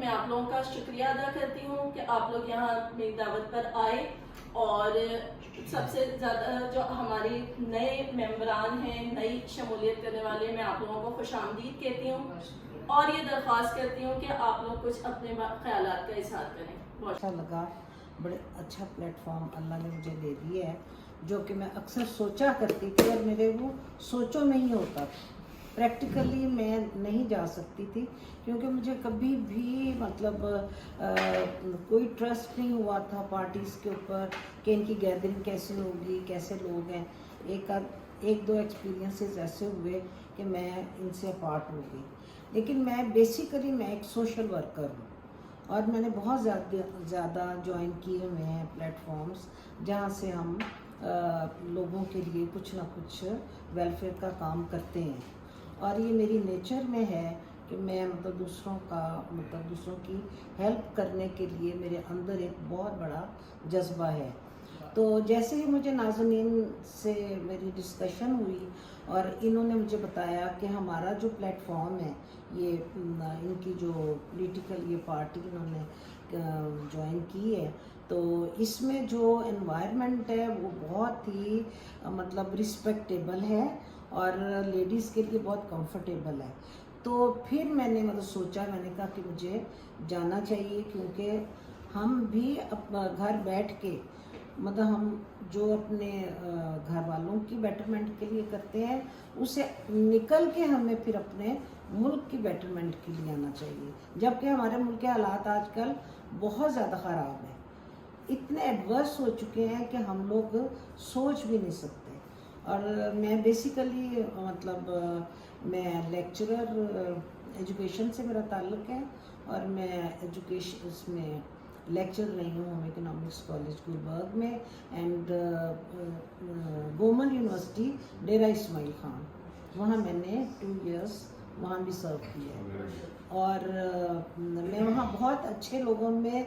میں آپ لوگوں کا شکریہ ادا کرتی ہوں کہ آپ لوگ یہاں میری دعوت پر آئے، اور سب سے زیادہ جو ہماری نئے ممبران ہیں، نئی شمولیت کرنے والے، میں آپ لوگوں کو خوش آمدید کہتی ہوں، اور یہ درخواست کرتی ہوں کہ آپ لوگ کچھ اپنے خیالات کا اظہار کریں۔ اچھا لگا، بڑے اچھا پلیٹ فارم اللہ نے مجھے دے دیا ہے، جو کہ میں اکثر سوچا کرتی تھی اور میرے وہ سوچوں میں ہی ہوتا تھا، پریکٹیکلی میں نہیں جا سکتی تھی، کیونکہ مجھے کبھی بھی مطلب کوئی ٹرسٹ نہیں ہوا تھا پارٹیز کے اوپر کہ ان کی گیدرنگ کیسے ہوگی، کیسے لوگ ہیں۔ ایک دو ایکسپیرینسز ایسے ہوئے کہ میں ان سے پارٹ ہو گئی، لیکن میں بیسیکلی میں ایک سوشل ورکر ہوں، اور میں نے بہت زیادہ جوائن کیے ہوئے ہیں پلیٹ فارمز جہاں سے ہم لوگوں کے لیے کچھ نہ کچھ ویلفیئر کا کام کرتے ہیں، اور یہ میری نیچر میں ہے کہ میں دوسروں کی ہیلپ کرنے کے لیے میرے اندر ایک بہت بڑا جذبہ ہے۔ تو جیسے ہی مجھے ناظرین سے میری ڈسکشن ہوئی اور انہوں نے مجھے بتایا کہ ہمارا جو پلیٹ فارم ہے، یہ ان کی جو پولیٹیکل یہ پارٹی انہوں نے جوائن کی ہے، تو اس میں جو انوائرمنٹ ہے وہ بہت ہی مطلب رسپیکٹیبل ہے اور لیڈیز کے لیے بہت کمفرٹیبل ہے۔ تو پھر میں نے سوچا، میں نے کہا کہ مجھے جانا چاہیے، کیونکہ ہم بھی اپنا گھر بیٹھ کے ہم جو اپنے گھر والوں کی بیٹرمنٹ کے لیے کرتے ہیں، اسے نکل کے ہمیں پھر اپنے ملک کی بیٹرمنٹ کے لیے آنا چاہیے، جبکہ ہمارے ملک کے حالات آج کل بہت زیادہ خراب ہیں، اتنے ایڈورس ہو چکے ہیں کہ ہم لوگ سوچ بھی نہیں سکتے۔ اور میں بیسیکلی میں لیکچرر ایجوکیشن سے میرا تعلق ہے، اور میں ایجوکیشن اس میں لیکچر رہی ہوں ہوم اکنامکس کالج گلبرگ میں، and government university Dera Ismail Khan, وہاں میں نے 2 ایئرس وہاں بھی سرو کیا ہے، اور میں وہاں بہت اچھے لوگوں میں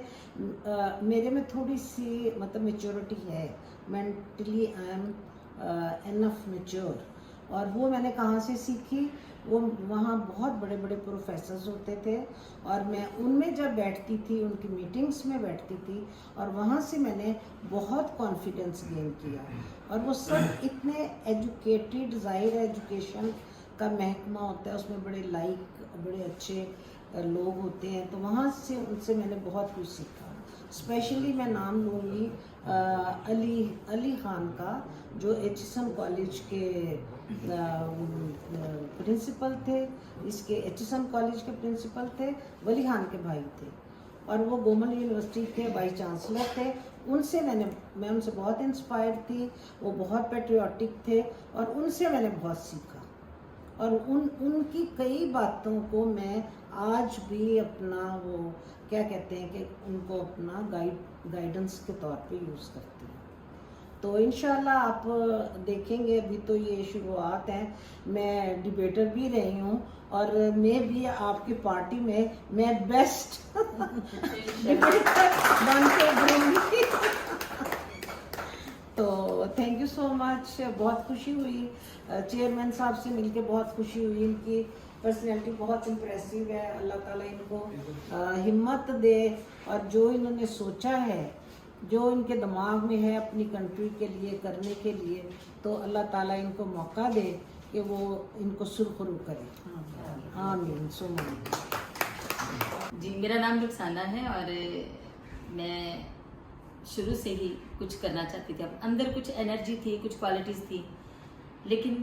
میرے میں تھوڑی سی میچورٹی ہے، mentally I am enough mature, اور وہ میں نے کہاں سے سیکھی؟ وہ وہاں بہت بڑے بڑے پروفیسرز ہوتے تھے، اور میں ان میں جب بیٹھتی تھی، ان کی میٹنگز میں بیٹھتی تھی، اور وہاں سے میں نے بہت کانفیڈنس گین کیا، اور وہ سب اتنے ایجوکیٹڈ، ظاہر ہے ایجوکیشن کا محکمہ ہوتا ہے، اس میں بڑے اچھے لوگ ہوتے ہیں، تو وہاں سے ان سے میں نے بہت کچھ سیکھا۔ اسپیشلی میں نام لوں گی علی خان کا، جو ایچ ایس ایم کالج کے پرنسپل تھے، اس کے ایچ ایس ایم کالج کے پرنسپل تھے، ولی خان کے بھائی تھے، اور وہ گورنمنٹ یونیورسٹی کے وائس چانسلر تھے۔ ان سے میں ان سے بہت انسپائر تھی، وہ بہت پیٹریوٹک تھے، اور ان سے میں نے بہت سیکھا، اور ان کی کئی باتوں کو میں آج بھی اپنا وہ کیا کہتے ہیں کہ ان کو اپنا گائیڈنس کے طور پہ یوز کرتی ہوں۔ تو انشاءاللہ آپ دیکھیں گے، ابھی تو یہ شروعات ہیں، میں ڈیبیٹر بھی رہی ہوں، اور میں بھی آپ کی پارٹی میں بیسٹ ڈیبیٹر بن کے دوں گی۔ تو تھینک یو سو مچ، بہت خوشی ہوئی چیئرمین صاحب سے مل کے، بہت خوشی ہوئی، ان کی پرسنالٹی بہت امپریسو ہے، اللہ تعالیٰ ان کو ہمت دے، اور جو انہوں نے سوچا ہے، جو ان کے دماغ میں ہے اپنی کنٹری کے لیے کرنے کے لیے، تو اللہ تعالیٰ ان کو موقع دے کہ وہ ان کو سرخرو کرے۔ آمین سو آمین۔ جی، میرا نام رخسانہ ہے، اور میں شروع سے ہی کچھ کرنا چاہتی تھی، اب اندر کچھ انرجی تھی، کچھ کوالٹیز تھی، لیکن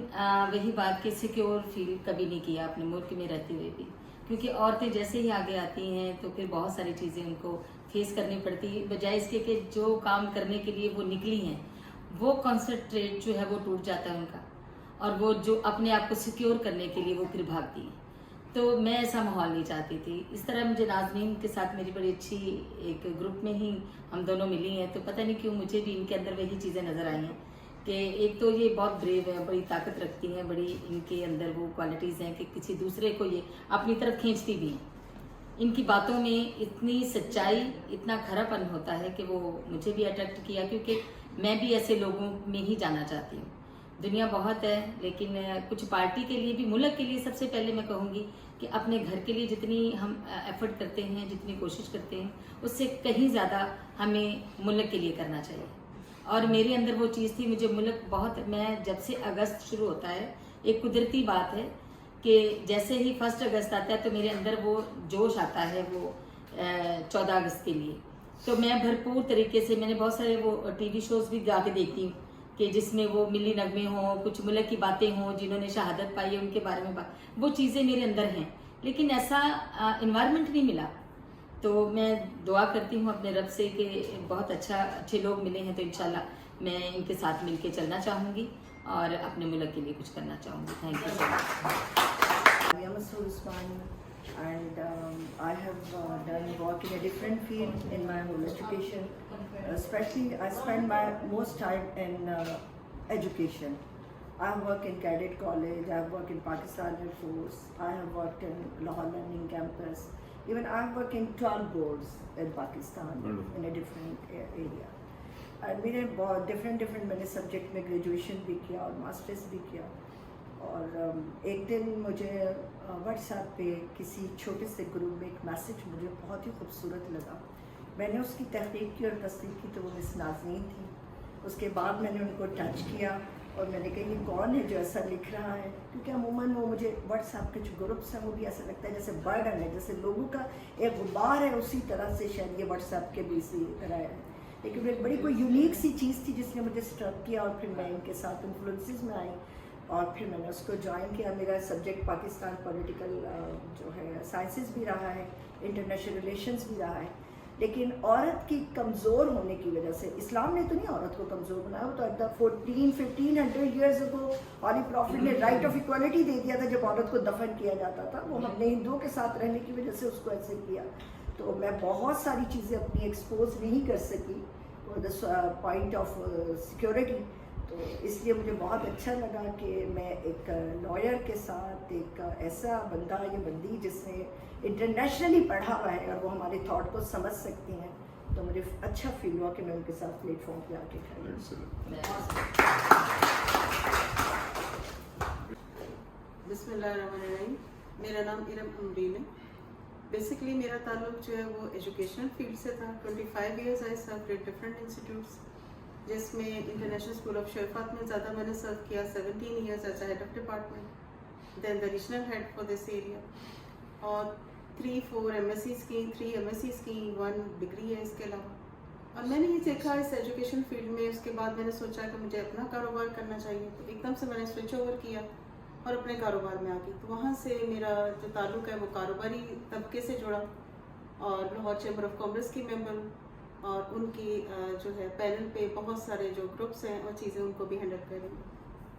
وہی بات کہ سیکیور فیل کبھی نہیں کیا اپنے ملک میں رہتے ہوئے بھی، کیونکہ عورتیں جیسے ہی آگے آتی ہیں تو پھر بہت ساری چیزیں ان کو فیس کرنی پڑتی، بجائے اس کے کہ جو کام کرنے کے لیے وہ نکلی ہیں وہ کنسنٹریٹ جو ہے وہ ٹوٹ جاتا ہے ان کا، اور وہ جو اپنے آپ کو سیکیور کرنے کے لیے وہ پھر بھاگتی ہیں۔ تو میں ایسا ماحول نہیں چاہتی تھی۔ اس طرح مجھے ناظرین کے ساتھ میری بڑی اچھی ایک گروپ میں ہی ہم دونوں ملی ہیں، تو پتہ نہیں کیوں مجھے بھی ان کے اندر وہی چیزیں نظر آئی ہیں کہ ایک تو یہ بہت بریو ہے، بڑی طاقت رکھتی ہیں، بڑی ان کے اندر وہ کوالٹیز ہیں کہ کسی دوسرے کو یہ اپنی طرف کھینچتی بھی ہیں۔ ان کی باتوں میں اتنی سچائی، اتنا کھرا پن ہوتا ہے کہ وہ مجھے بھی اٹریکٹ کیا، کیونکہ میں بھی ایسے لوگوں میں ہی جانا چاہتی ہوں۔ دنیا بہت ہے، لیکن کچھ پارٹی کے لیے بھی، ملک کے لیے سب سے پہلے میں کہوں گی کہ اپنے گھر کے لیے جتنی ہم ایفرٹ کرتے ہیں, جتنی کوشش کرتے ہیں, اس سے کہیں زیادہ ہمیں ملک کے لیے کرنا چاہیے. اور میرے اندر وہ چیز تھی, مجھے ملک بہت, میں جب سے اگست شروع ہوتا ہے, ایک قدرتی بات ہے کہ جیسے ہی 1 اگست آتا ہے تو میرے اندر وہ جوش آتا ہے وہ 14 اگست کے لیے. تو میں بھرپور طریقے سے, میں نے بہت سارے وہ ٹی وی شوز بھی جا کے دیکھتی ہوں کہ جس میں وہ ملی نغمے ہوں, کچھ ملک کی باتیں ہوں, جنہوں نے شہادت پائی ہے ان کے بارے میں وہ چیزیں میرے اندر ہیں, لیکن ایسا انوائرمنٹ نہیں ملا. تو میں دعا کرتی ہوں اپنے رب سے کہ بہت اچھے لوگ ملے ہیں, تو انشاءاللہ میں ان کے ساتھ مل کے چلنا چاہوں گی اور اپنے ملک کے لیے کچھ کرنا چاہوں گی. Thank you so much. I am Masroor Usmani, and I have done work in a different field in my whole education. Especially, I spend my most time in education. I have worked in Cadet College, I have worked in Pakistan Air Force, I have worked in Lahore Learning Campus. Even I have worked in 12 boards in Pakistan in a different area. And میرے different میں نے subject میں graduation بھی کیا اور masters بھی کیا. اور ایک دن مجھے واٹس ایپ پہ کسی چھوٹے سے گروپ میں ایک میسیج مجھے بہت ہی خوبصورت لگا. میں نے اس کی تحقیق کی اور تصدیق کی تو وہ مس نازنین تھی. اس کے بعد میں نے ان کو ٹچ کیا اور میں نے کہا یہ کون ہے جو ایسا لکھ رہا ہے, کیونکہ عموماً وہ مجھے واٹس ایپ کے جو گروپس ہیں وہ بھی ایسا لگتا ہے جیسے برڈن ہے, جیسے لوگوں کا ایک غبار ہے, اسی طرح سے شاید یہ واٹس ایپ کے بھی اسی طرح ہے. لیکن ایک بڑی کوئی یونیک سی چیز تھی جس نے مجھے اسٹرک کیا, اور پھر میں ان کے ساتھ انفلوئنسز میں آئی اور پھر میں نے اس کو جوائن کیا. میرا سبجیکٹ پاکستان پولیٹیکل جو ہے سائنسز بھی رہا ہے, انٹرنیشنل ریلیشنز بھی رہا ہے. لیکن عورت کی کمزور ہونے کی وجہ سے, اسلام نے تو نہیں عورت کو کمزور بنایا, وہ تو ایٹ دا 1500 ایئرز اگو ہالی پروفٹ نے رائٹ آف ایکوالٹی دے دیا تھا جب عورت کو دفن کیا جاتا تھا. وہ ہم نے ہندوؤں کے ساتھ رہنے کی وجہ سے اس کو ایسے کیا. تو میں بہت ساری چیزیں اپنی ایکسپوز نہیں کر سکی پوائنٹ آف سیکورٹی. تو اس لیے مجھے بہت اچھا لگا کہ میں ایک لائر کے ساتھ, ایک ایسا بندہ یا بندی جس نے انٹرنیشنلی پڑھا ہوا ہے اور وہ ہمارے تھاٹ کو سمجھ سکتی ہیں, تو مجھے اچھا فیل ہوا کہ میں ان کے ساتھ پلیٹ فارم پہ آ کے کھڑی ہوں. بسم اللہ الرحمن الرحیم. میرا نام ارم امرین ہے. بیسکلی میرا تعلق جو ہے وہ ایجوکیشنل فیلڈ سے تھا. 25 years I serve at different institutes, جس میں انٹرنیشنل اسکول آف شرفات میں زیادہ میں نے سرو کیا 17 years as a head of department, then the regional head for this area, اور 3-4 ایم ایس سیز کی, 3 ایم ایس سیز کی, 1 ڈگری ہے اس کے علاوہ. اور میں نے یہ دیکھا اس ایجوکیشن فیلڈ میں, اس کے بعد میں نے سوچا کہ مجھے اپنا کاروبار کرنا چاہیے. تو ایک دم سے میں نے سوئچ اوور کیا اور اپنے کاروبار میں آ گئی. تو وہاں سے میرا جو تعلق ہے وہ کاروباری طبقے سے جڑا, اور لاہور چیمبر آف کامرس کی ممبر ہوں, اور ان کی جو ہے پینل پہ بہت سارے جو گروپس ہیں اور چیزیں ان کو بھی ہینڈل کر رہی ہوں.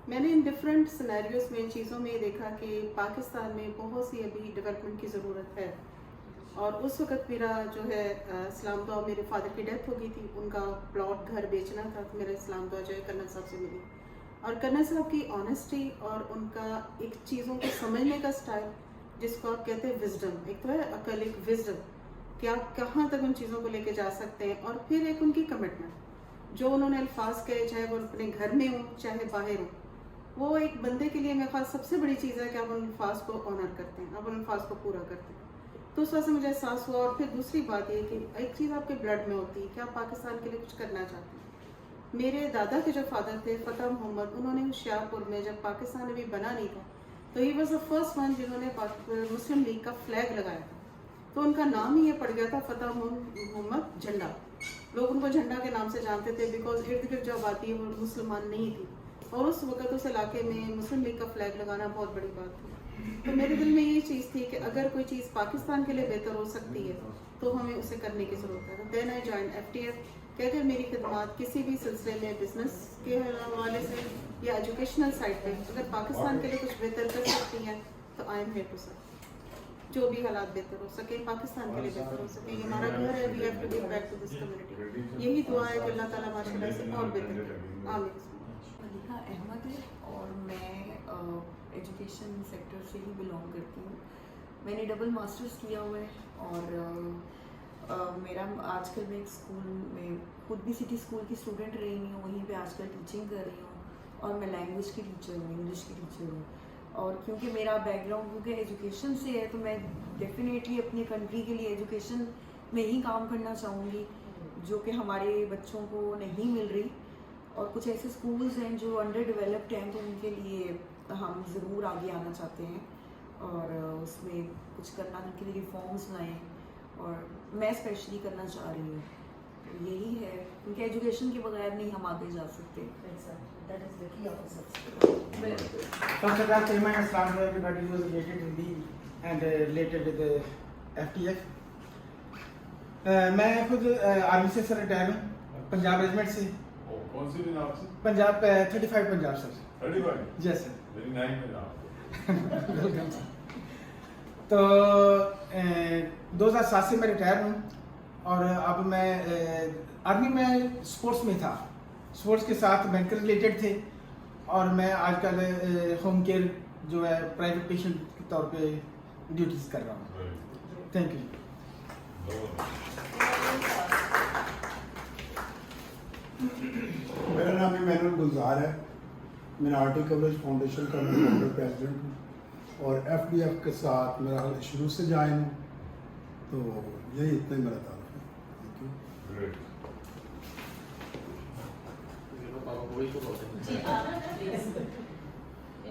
میں نے ان ڈفرینٹ سینیریوز میں ان چیزوں میں یہ دیکھا کہ پاکستان میں بہت سی ابھی ڈیولپمنٹ کی ضرورت ہے. اور اس وقت میرا جو ہے اسلام دعا, میرے فادر کی ڈیتھ ہو گئی تھی, ان کا پلاٹ گھر بیچنا تھا, تو میرا اسلام دعا جو ہے کرنل صاحب سے ملی. اور کرنل صاحب کی آنیسٹی اور ان کا ایک چیزوں کو سمجھنے کا اسٹائل, جس کو آپ کہتے ہیں وزڈم, ایک تو ہے عقل, ایک وزڈم کہ آپ کہاں تک ان چیزوں کو لے کے جا سکتے ہیں, اور پھر ایک ان کی کمٹمنٹ جو انہوں نے الفاظ کہے, چاہے وہ اپنے گھر میں ہوں چاہے باہر ہوں. وہ ایک بندے کے لیے میرے خیال سب سے بڑی چیز ہے کہ آپ ان الفاظ کو آنر کرتے ہیں, آپ ان الفاظ کو پورا کرتے ہیں. تو اس وجہ سے مجھے احساس ہوا. اور پھر دوسری بات یہ کہ ایک چیز آپ کے بلڈ میں ہوتی ہے کہ آپ پاکستان کے لیے کچھ کرنا چاہتے ہیں. میرے دادا کے جو فادر تھے فتح محمد, انہوں نے ہوشیارپور میں جب پاکستان ابھی بنا نہیں تھا تو he was the first one جنہوں نے مسلم لیگ کا فلیگ لگایا تھا. تو ان کا نام ہی یہ پڑ گیا تھا فتح محمد جھنڈا. لوگ ان کو جھنڈا کے نام سے جانتے تھے بیکاز ارد گرد جو آبادی ہے وہ مسلمان نہیں تھی, اور اس وقت اس علاقے میں مسلم لیگ کا فلیگ لگانا بہت بڑی بات تھی. تو میرے دل میں یہ چیز تھی کہ اگر کوئی چیز پاکستان کے لیے بہتر ہو سکتی ہے تو ہمیں اسے کرنے کی ضرورت ہے. دین آئی جوائن FTF کہ اگر میری خدمات کسی بھی سلسلے میں بزنس کے حوالے سے یا ایجوکیشنل سائڈ پہ اگر پاکستان کے لیے کچھ بہتر کر سکتی ہیں تو آئی ایم ہیئر ٹو سر. جو بھی حالات بہتر ہو سکے, پاکستان کے لیے بہتر ہو سکے, یہ ہمارا گھر ہے, we have to give back to this community. یہی دعا ہے کہ اللہ تعالیٰ ماشاء اللہ سے اور بہتر کرے. آمین. ملیحہ احمد ہے اور میں ایجوکیشن سیکٹر سے ہی بلانگ کرتی ہوں. میں نے ڈبل ماسٹرز کیا ہوا ہے, اور میرا آج کل میں ایک اسکول میں خود بھی سٹی اسکول کی اسٹوڈنٹ رہی ہوں, وہیں پہ آج کل ٹیچنگ کر رہی ہوں, اور میں لینگویج کی ٹیچر ہوں, انگلش کی ٹیچر ہوں. اور کیونکہ میرا بیک گراؤنڈ کیونکہ ایجوکیشن سے ہے تو میں ڈیفینیٹلی اپنی کنٹری کے لیے ایجوکیشن میں ہی کام کرنا چاہوں گی جو کہ ہمارے بچوں کو نہیں مل رہی. اور کچھ ایسے اسکولز ہیں جو انڈر ڈیولپڈ ہیں تو ان کے لیے ہم ضرور آگے آنا چاہتے ہیں اور اس میں کچھ کرنا ان کے لیے ریفارمس لائیں اور میں اسپیشلی کرنا چاہ رہی ہوں. یہی ہے کیونکہ ایجوکیشن کے بغیر نہیں ہم آگے جا سکتے. First of all, Assalamu alaikum everybody who is related to me and related with the FTF. میں خود آرمی سے سر ریٹائر ہوں پنجاب ریجمنٹ سے. کون سی جناب سے؟ پنجاب 35 پنجاب سر. 35 جی sir. Very nice Punjab. Welcome sir. تو 2007 سے میں ریٹائر ہوں اور اب میں آرمی میں اسپورٹس میں تھا. اسپورٹس کے ساتھ میڈیکل ریلیٹڈ تھے اور میں آج کل ہوم کیئر جو ہے پرائیویٹ پیشنٹ کے طور پہ ڈیوٹیز کر رہا ہوں. Thank you. میرا نام ایمینول گلزار ہے. مینارٹی کوریج فاؤنڈیشن کا میں فاؤنڈر پریزیڈنٹ ہوں اور ایف ڈی ایف کے ساتھ میرا شروع سے جوائن ہوں. تو یہی اتنا ہی میرا تعلق ہے. Thank you. جی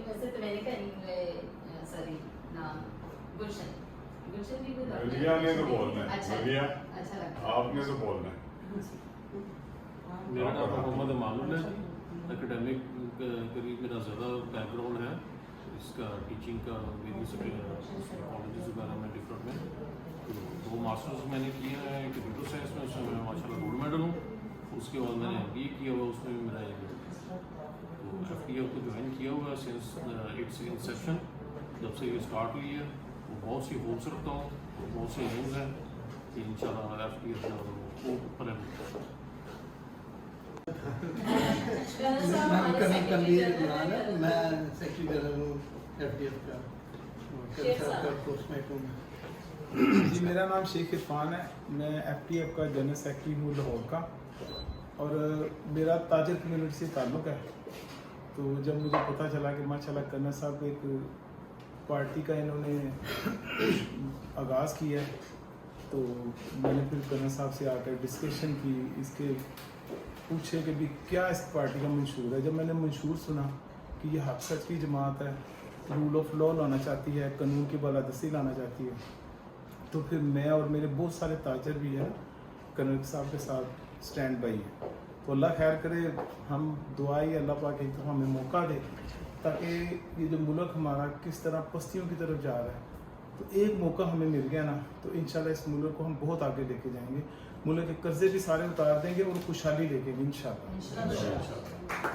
ویسے تو میں نے کہا سوری نام گلشن. گلشن بھی ریا نے تو بولنا ہے. اچھا ریا اچھا لگتا آپ نے تو بولنا ہے. میرا نام محمد مامول ہے. اکیڈیمک قریب میرا زیادہ بیک گراؤنڈ ہے اس کا ٹیچنگ کا ویریس کالجز وغیرہ میں ڈفرنٹ میں. تو 2 ماسٹرز میں نے کیا ہے کمپیوٹر سائنس میں. اس میں میں ماشاء اللہ گولڈ میڈل ہوں. اس کے بعد میں نے MBA کیا ہوا اس میں بھی میرا تو FTF کو جوائن کیا ہوا ہے سنس اٹس انسیپشن. جب سے یہ اسٹارٹ ہوئی ہے وہ بہت سی ہوپس رکھتا ہوں. بہت سے نیوز ہیں کہ ان شاء اللہ FTF کو اوپر ہے. میں سیکٹری جنرل ہوں FTF کا پوسٹ میٹ ہوں. جی میرا نام شیخ عرفان ہے. میں FTF کا جنرل سیکرٹری ہوں لاہور کا اور میرا تاجر کمیونٹی سے تعلق ہے. تو جب مجھے پتہ چلا کہ ماشاء اللہ کرنل صاحب ایک پارٹی کا انہوں نے آغاز کیا ہے تو میں نے پھر کرنل صاحب سے آ کر ڈسکشن کی. اس کے پوچھے کہ بھی کیا اس پارٹی کا منشور ہے. جب میں نے منشور سنا کہ یہ حق سچ کی جماعت ہے, رول آف لا لانا چاہتی ہے, قانون کی بالادستی لانا چاہتی ہے, تو پھر میں اور میرے بہت سارے تاجر بھی ہیں کرنل صاحب کے ساتھ اسٹینڈ بائی ہیں. تو اللہ خیر کرے, ہم دعائی اللہ پاک ایک دفعہ ہمیں موقع دے تاکہ یہ جو ملک ہمارا کس طرح پستیوں کی طرف جا رہا ہے تو ایک موقع ہمیں مل گیا نا تو انشاءاللہ اس ملک کو ہم بہت آگے لے کے جائیں گے. ملک کے قرضے بھی سارے اتار دیں گے اور خوشحالی لے کے انشاءاللہ.